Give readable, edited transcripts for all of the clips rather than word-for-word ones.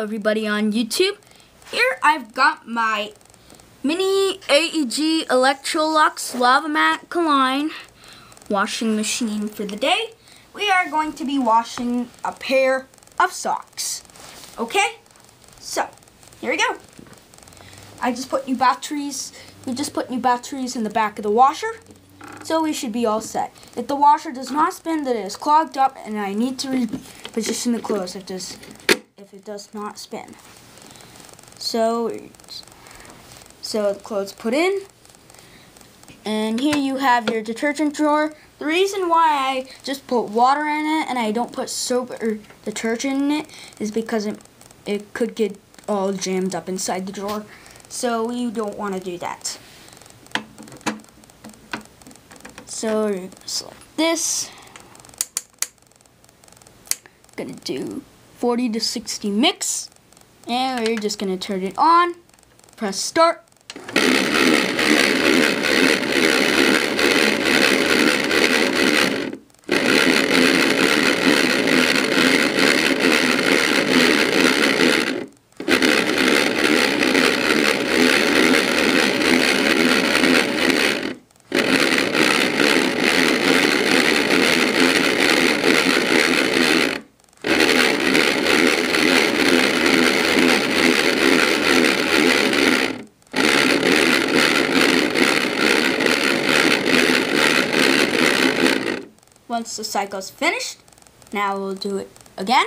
Hello everybody on YouTube. Here I've got my mini AEG Electrolux Lavamat line washing machine for the day. We are going to be washing a pair of socks. Okay? So, here we go. We just put new batteries in the back of the washer. So we should be all set. If the washer does not spin, then it is clogged up and I need to reposition the clothes if it does not spin. So the clothes put in. And here you have your detergent drawer. The reason why I just put water in it and I don't put soap or detergent in it is because it could get all jammed up inside the drawer. So you don't want to do that. So you're gonna select this. Gonna do 40 to 60 mix, and we're just gonna turn it on. Press start. Once the cycle's finished, now we'll do it again.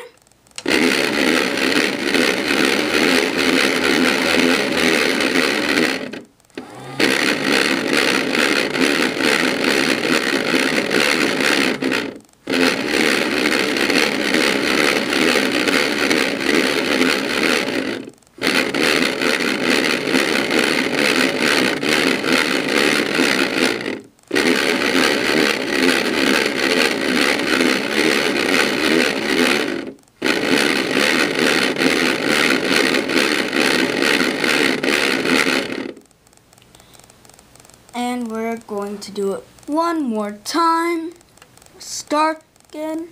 And we're going to do it one more time. Start again.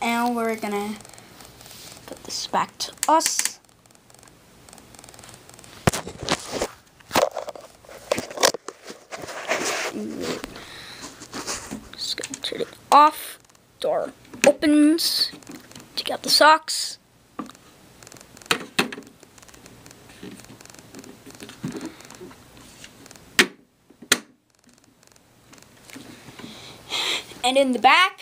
And we're gonna put this back to us. Just gonna turn it off. Door opens. Take out the socks. And in the back,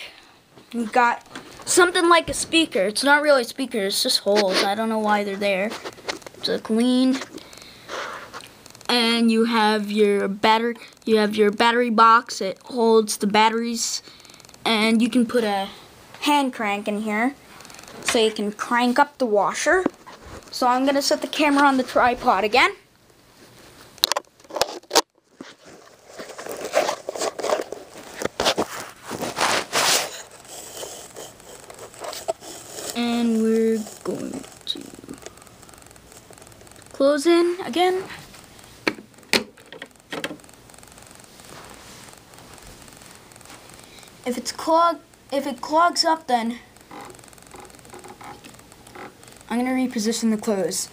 we've got something like a speaker. It's not really a speaker, it's just holes. I don't know why they're there. It's clean. And you have your battery box. It holds the batteries. And you can put a hand crank in here so you can crank up the washer. So I'm gonna set the camera on the tripod again. And we're going to close in again. If it clogs up, then I'm gonna reposition the clothes.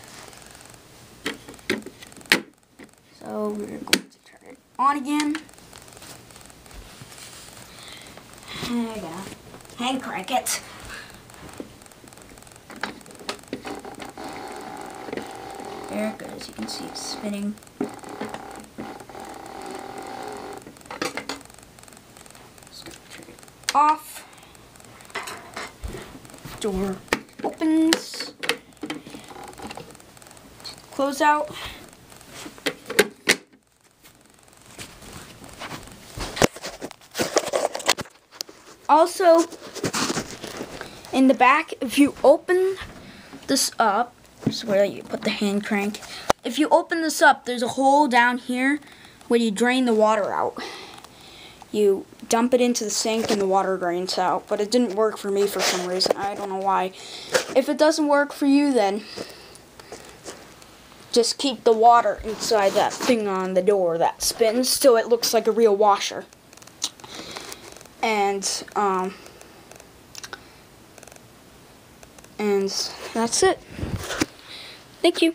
So we're going to turn it on again. There we go. Hand crank it. There it goes. You can see it's spinning. Just gonna turn it off. Door opens. Close out. Also, in the back, if you open this up, this is where you put the hand crank. If you open this up, there's a hole down here where you drain the water out. You dump it into the sink and the water drains out, but it didn't work for me for some reason. I don't know why. If it doesn't work for you, then just keep the water inside that thing on the door that spins so it looks like a real washer. And that's it. Thank you.